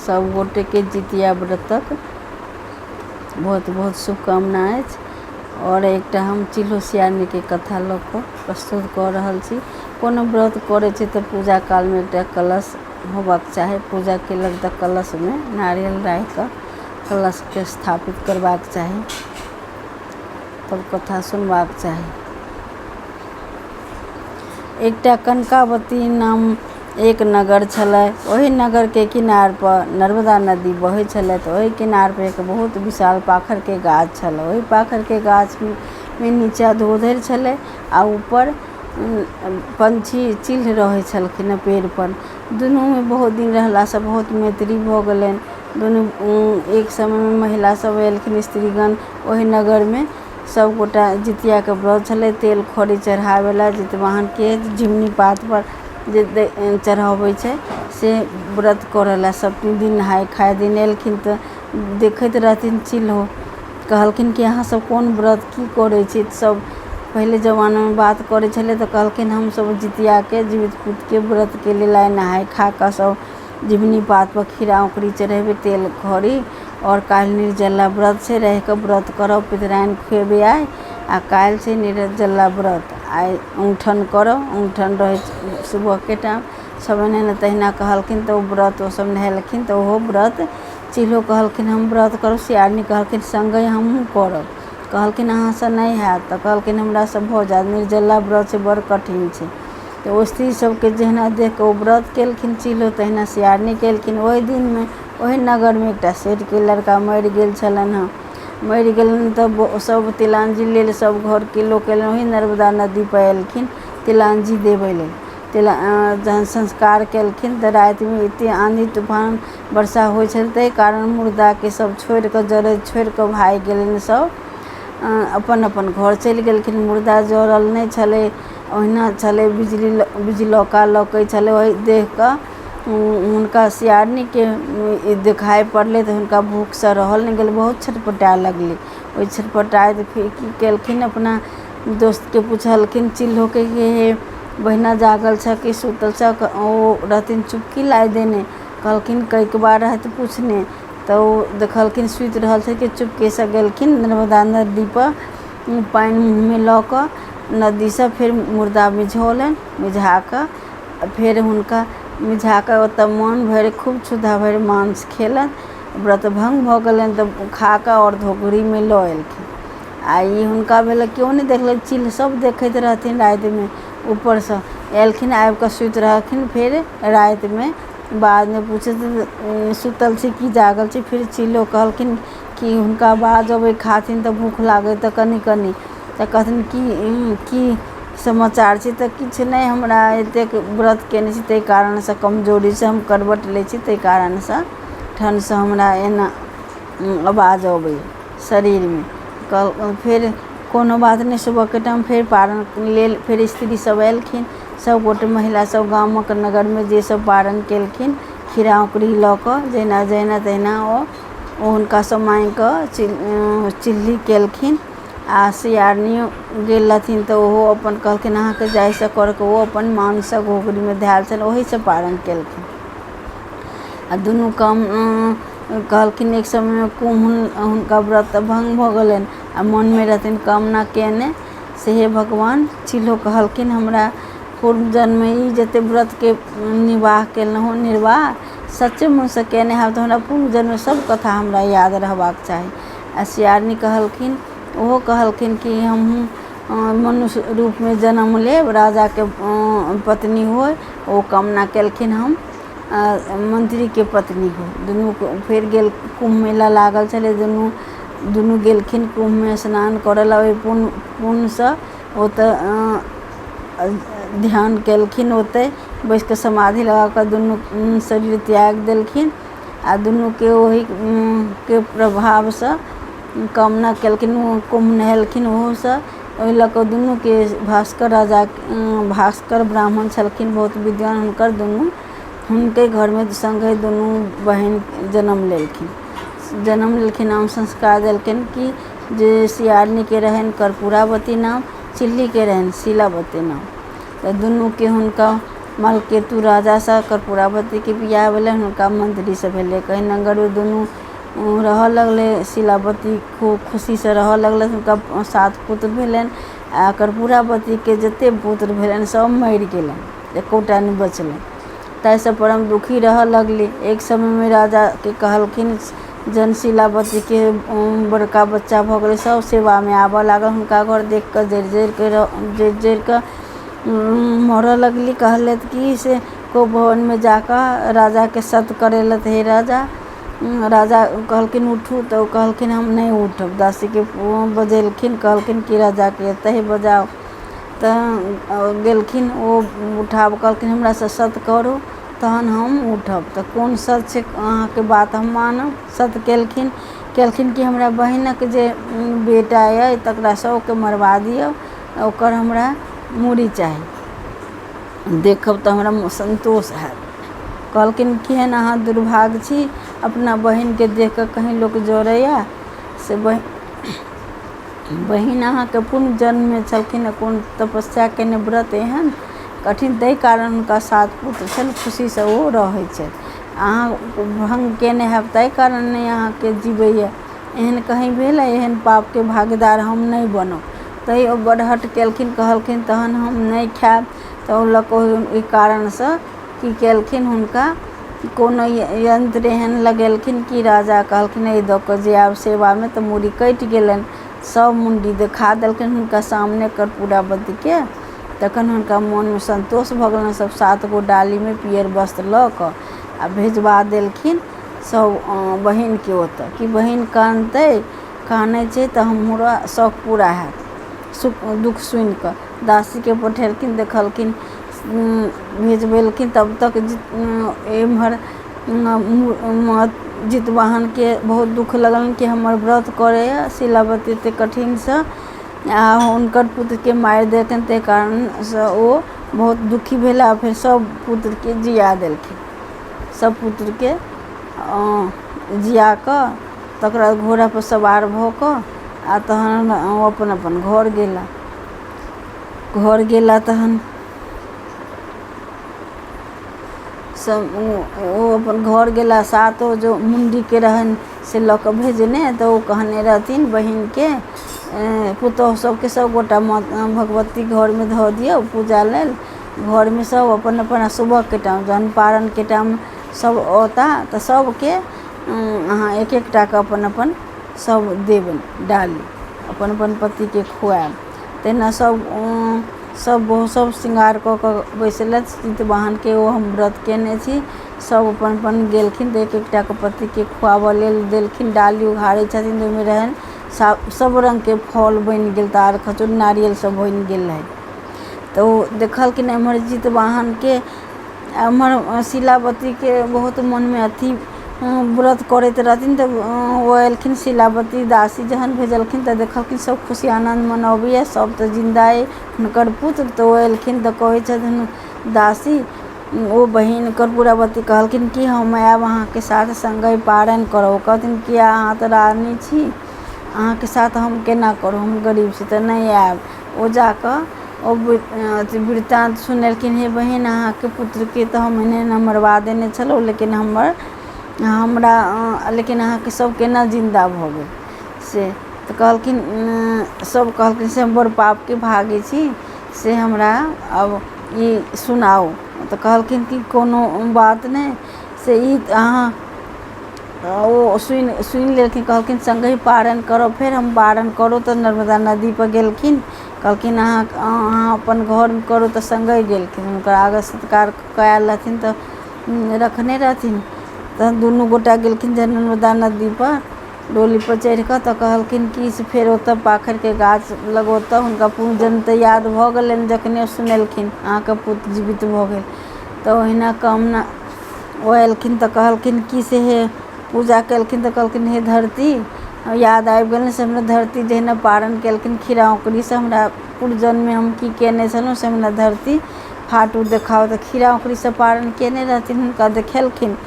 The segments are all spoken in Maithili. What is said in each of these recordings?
सब गोटे के जितिया व्रतक बहुत बहुत शुभकामना अछि। और एकटा हम चिल्होसियानी के कथा लऽ कऽ प्रस्तुत कऽ रहल छी। कोनो व्रत करै छै तऽ पूजा काल में एकटा कलश होबाक चाही। पूजा केलक तऽ कलश में नारियल राखि कऽ कलश के स्थापित करबाक चाही, तब कथा सुनबाक चाही। एकटा कनकावती नाम एक नगर छलै। ओहि नगर के किनार पर नर्मदा नदी बहै छलै। तऽ ओहि किनार पर एक बहुत विशाल पाखर के गाछ छलै। ओहि पाखर के गाछ में नीचा धोधरि छलै आ ऊपर पंछी चिल्ह रहै छलखिन पेड़ पर। दुनू में बहुत दिन रहला से बहुत मैत्री भऽ गेलनि। दुनू एक समय में महिला सब एलखिन, स्त्रीगण ओहि नगर में। सब गोटा जितिया के व्रत छलै। तेल खड़ी चढ़ावे ला जितवाहन के झिमनी पात पर जे चढ़ाबै छै से व्रत करे ला सब 3 दिन नहाय खाय दिन एलखिन। तऽ देखैत रहथिन चिल्हो, कहलखिन कि अहाँ सब कोन व्रत की करै छी। सब पहले जमाना में बात करे छलै तऽ कहलखिन हम सब जितिया के जीवित पुत के व्रत के लेल आइ नहाय खा कऽ सब झिमनी पात पर खीरा औंकड़ी चढ़ेबे, तेल खड़ी। और काल्हि निर्जला व्रत से रह के व्रत करब, पितराइन खुएबे आइ। आ काल्हि से निर्जला व्रत, आइ औंठन करब। औंठन रहे सुबह के टाइम सब एहने तहिना कहलखिन। तऽ ओ व्रत ओ सब नहेलखिन तऽ ओहो व्रत चिल्हो कहलखिन हम व्रत करब। सियारनी कहलखिन संगे हमहूँ करब। कहलखिन अहाँ से नहीं हैत। तऽ कहलखिन हमरा से भऽ जायत, निर्जला व्रत से बड़ कठिन छै। तऽ ओ स्त्री सबके जहिना देख कऽ ओ व्रत केलखिन चिल्हो, तहिना सियारनी केलखिन। ओहि दिन में ओहि नगर में एकटा सेठ के लड़का मरि गेल छलनि हँ। मरि गेलनि तऽ सब तिलांजी लेल सब घर के लोक एलनि। ओहि नर्मदा नदी पर एलखिन तिलांजी देबै लेल। जहन संस्कार केलखिन तऽ राति में एते आंधी तूफान वर्षा होइ छल, ताहि कारण मुर्दा के सब छोड़ कऽ जरैत छोड़ि कऽ भागि गेलनि। सब अपन अपन घर चलि गेलखिन। मुर्दा जरल नहीं छलै, ओहिना छलै, बिजलौका लौकै छलै। ओहि देख कऽ हुनका सियारनी के दिखाई पड़लै तऽ हुनका भूख से रहल नहीं गेल, बहुत छटपटाए लगलै। ओहि छटपटाइत फिर की केलखिन, अपना दोस्त के पूछलखिन चिल्हो के हे बहिना जागल छ कि सुतल छ। ओ रहथिन चुपकी लाई देने, कहलखिन कईक बार रहत पूछने। तऽ ओ देखलखिन सुति रहल छै कि चुपके से गेलखिन नर्मदा नदी पर पानि मुँह में लऽ कऽ नदी से फिर मुर्दा मिझौलनि। मिझा कऽ फेर हुनका मिझा कऽ ओतऽ मन भरि खूब क्षुधा भरि मांस खेलनि। व्रत भंग भऽ गेलनि तऽ खा कऽ और धोकरी में लऽ एलखिन। आ ई हुनका भेलै केओ नहीं देखलक, चिल्ह सब देखैत रहथिन। राति में ऊपर से एलखिन, आबि कऽ सुति रहलखिन। फिर राति में बाद में पूछे सुतल छी कि जागल छी। फिर चिल्हो कहलखिन कि हुनका बाज अबै खाथिन तऽ भूख लागै तऽ कनी कनी। तऽ कहथिन की समाचार छै। तऽ किछु नहीं, हमरा एतेक व्रत केने छी ताहि कारण से कमजोरी से हम करवट लै छी, ताहि कारण से ठंड से हमरा एना आवाज अबै शरीर में। फिर कोनो बात नहीं, सुबह के टाइम फिर पारण लेल फिर स्त्री सब एलखिन। सब गोटे महिला सब गामक नगर में जे सब पारण केलखिन खीरा औंकड़ी लऽ कऽ जहिना जहिना तहिना ओ हुनका सब मांगि कऽ चिल्ही केलखिन। आ सियारनियो गेल रहथिन तऽ ओहो अपन कहलखिन अहाँके जाय से कर के ओ अपन मांसक घोघरी में धैल छल, ओहि से पारण केलखिन। आ दुनू काम कहलखिन। एक समय में कुम्भ हुनका व्रत भंग भऽ गेलनि आ मन में रहथिन कामना केने से हे भगवान। चिल्हो कहलखिन हमरा पूर्व जन्म में ई जते व्रत के निर्वाह केलहुँ निर्वाह सच्चे मन से केने हैब तऽ हमरा पूर्व जन्म में सब कथा हमरा याद रहबाक चाही। आ सियारनी कहलखिन, ओहो कहलखिन कि हमहूँ मनुष्य रूप में जन्म लेब, राजा के पत्नी होय। ओ कामना केलखिन हम मंत्री के पत्नी हो। दुनू फिर गेल, कुम्भ मेला लागल छलै, दुनू गेलखिन कुम्भ में स्नान करऽ ला। ओहि पुण्य से ओतऽ ध्यान केलखिन, ओतै बैस कऽ समाधि लगा कऽ दुनू शरीर त्याग देलखिन। आ दुनू के ओहि के प्रभाव से कामना केलखिन, कुम्भ नहेलखिन ओहो से। ओहि लऽ कऽ दुनू के भास्कर राजा, भास्कर ब्राह्मण छलखिन बहुत विद्वान, हुनकर दुनू हुनके घर में संगे दुनू बहिन जन्म लेलखिन। नाम संस्कार देलखिन कि जे सियारनी के रहनि कर्पूरावती नाम, चिल्ही के रहनि शीलावती नाम। तऽ दुनू के हुनका मलकेतु राजा सँ कर्पूरावती के बियाह भेलै, हुनका मंत्री से भेलै। कहीं नगर में दुनू रहऽ लगले, शिलावती खूब खुशी से रहऽ लगले। हुनका 7 पुत्र भेलनि आ कर्पूरावती के जते पुत्र भेलनि सब मरि गेलनि, एकोटा नहि बचलनि। ताहि से परम दुखी रहऽ लगली। एक समय में राजा के कहलखिन, जन शिलावती के बड़का बच्चा भऽ गेलै, सब सेवा में आबऽ लागल। हुनका घर देख कऽ जरि कऽ मरऽ लगली। कहलत कि से को भवन में जाकर राजा के सत्य करेलत। हे राजा, राजा कहलखिन उठू, तो कहलखिन हम नहीं उठब। दासी के बजेलखिन, कहलखिन कि राजा के एतहि बजाओ। तऽ गेलखिन ओ उठाब, कहलखिन हमरा से सत्य करू तहन हम उठब। तऽ कोन सत्य छै अहाँके बात हम मानब। सत्य केलखिन कि हमरा बहिनक जे बेटा अइ तकरा सबके मरवा दियौ, ओकर हमरा मूड़ी चाही, देखब तऽ हमरा संतोष हैत। कहलखिन केहन अहाँ दुर्भाग्य छी, अपना बहिन के देख कऽ कहीं लोक जरैया। से बहिन अहाँके पूर्व जन्म में छलखिन, कोन तपस्या केने व्रत एहन कठिन, ताहि कारण हुनका 7 पुत्र छनि, खुशी से ओ रहै छथि। अहाँ भंग केने हैब ताहि कारण नहि अहाँके जीवैया। एहन कहीं भेल, एहन पाप के भागीदार हम नहीं बनब। तैयो बड़हट केलखिन, कहलखिन तहन हम नहीं खायब। तऽ ओ लऽ कऽ ओहि कारण से की केलखिन, हुनका कोनो यंत्र एहन लगेलखिन कि राजा कहलखिन एहि दऽ कऽ जायब सेवा में, तऽ मूड़ी कटि गेलनि। सब मुंडी देखा देलखिन हुनका सामने कर्पूरावती के। तखन हुनका मोन में संतोष भऽ गेलनि। सब 7 गो डाली में पियर वस्त्र लऽ कऽ आ भेजवा देलखिन सब बहिन के ओतऽ, कि बहिन कानै छै तऽ हमरा शौक पूरा हैत। दुख सुनि कऽ दासी के पठेलखिन, देखलखिन, भेजबेलखिन। तब तक एम्हर जितवाहन के बहुत दुख लगलन कि हमर व्रत करैया शिलावती एते कठिन से, आ हुनकर पुत्र के मारि देलखिन। ताहि कारण से ओ बहुत दुखी भेला। फिर सब पुत्र के जिया देलखिन। सब पुत्र के जिया कऽ तकरा घोड़ा पर सवार भऽ कऽ आ तहन ओ अपन अपन घर गेला। तहन सब ओ अपन घर गेला। 7 जो मुंडी के रहन से लऽ कऽ भेजने, तऽ ओ कहने रहथिन बहिन के पुतोह सबके सब गोटा भगवती घर में धऽ दियौ पूजा लेल। घर में सब अपन अपन सुबह के टाइम जहन पारण के टाइम सब औता तऽ सबके अहाँ एक एकटा के अपन अपन सब देबनि डाली, अपन अपन पति के खुआएब। तेना सब श्रृंगार कऽ कऽ बैसलथि। जितवाहन के ओ हम व्रत केने छी, सब अपन अपन गेलखिन तऽ एक एकटा के पति के खुआबऽ लेल देलखिन। डाली उघाड़ै छथिन, ओहिमे रहनि सब रंग के फल बनि गेल, तार खजूर नारियल सब बनि गेल रहै। तऽ ओ देखलखिन एम्हर जितवाहन के, एम्हर शिलावती के बहुत मन में अथी व्रत करैत रहथिन। तऽ ओ एलखिन शिलावती दासी जहन भेजलखिन तऽ देखलखिन सब खुशी आनंद मनबैया, सब तऽ जिंदा अइ हुनकर पुत्र। तऽ ओ एलखिन तऽ कहै छथिन दासी, ओ बहिन कर्पूरावती कहलखिन कि हम आयब अहाँके साथ संगे पारण करब। कहथिन किया, अहाँ तऽ रानी छी, अहाँके साथ हम केना करू, हम गरीब छी तऽ नहीं आयब। ओ जाकऽ ओ वृत्तांत सुनेलखिन, हे बहिन अहाँके पुत्र के तऽ हम एना मरवा देने छलहुँ, लेकिन लेकिन अहाँके सब केना जिंदा भऽ गेल से। तऽ कहलखिन सब कहलखिन से हम बड़ पाप के भागी छी, से हमरा अब ई सुनाउ। तऽ कहलखिन कि कोनो बात नहीं, से ई अहाँ ओ सुनि लेलखिन। कहलखिन संगे पारण करब। फेर हम पारण करू तऽ नर्मदा नदी पर गेलखिन। कहलखिन अहाँ अपन घर करू तऽ संगे गेलखिन। हुनकर आगे सत्कार कयल रहथिन तऽ रखने रहथिन। तऽ दुनू गोटा गेलखिन नर्मदा नदी पर डोली पर चढ़ि कऽ। तऽ कहलखिन कि से फेर ओतऽ पाखरि के गाछ लग ओतऽ हुनका पूजन तऽ याद भऽ गेलनि जखने सुनेलखिन अहाँके पुत्र जीवित भऽ गेल। तऽ ओहिना कामना ओ एलखिन तऽ कहलखिन कि से हे पूजा केलखिन। तऽ कहलखिन हे धरती, याद आबि गेलनि से हमरा धरती जहिना पारण केलखिन खीरा औंकड़ी से, हमरा पूर्व जन्म में हम की केने छलहुँ से हमरा धरती फाटू देखाउ। तऽ खीरा औंकड़ी से पारण केने रहथिन, हुनका देखेलखिन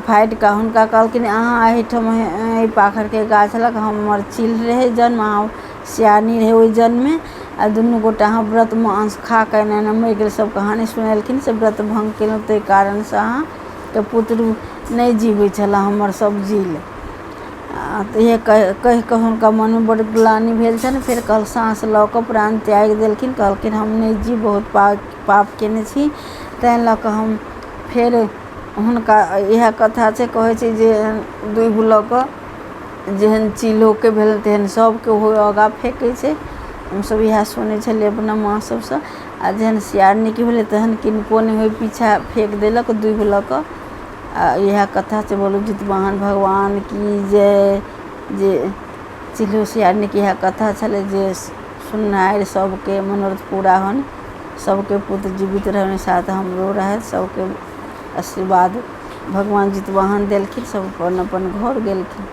फाटि कऽ। हुनका कहलखिन अहाँ एहिठाम एहि पाखरि के गाछ लग हमर चील रहै जन्म, अहाँ सियानी रहे ओहि जन्म में आ दुनू गोटा अहाँ व्रत मांस खा के एना मरि गेल। सब कहानी सुनेलखिन से व्रत भंग केलहुँ ताहि कारण से अहाँके पुत्र नहीं जीबै छला, हमर सब जील। तऽ इहे कहि कऽ हुनका मनमे बड़ ग्लानि भेल छनि। फेर कल साँस लऽ कऽ प्राण त्याग देलखिन, कहलखिन हम नहीं जी, बहुत पाप केने छी, तैँ लऽ कऽ हम फेर हुनका इएह कथा छै, कहै छै जे दूबि लऽ कऽ जेहन चिलोके भेल तेहन सबके ओहो आगाँ फेकै छै। हमसब इएह सुनै छलियै अपना माँ सबसँ। आ जेहन सियारनीके भेलै तेहन किनको नहि होइ, पीछा फेक देलक दूबि लऽ कऽ। इएह कथा छै। बोलू जितवाहन भगवान की जय। जे चिल्हो सियारनीके इएह कथा छलै जे सुननाइ सबके मनोरथ पूरा होन, सबके पुत्र जीवित रहने साथ हमरो रहै, सबके आशीर्वाद भगवान जितवाहन देलखिन, सब अपन अपन घर गेलखिन।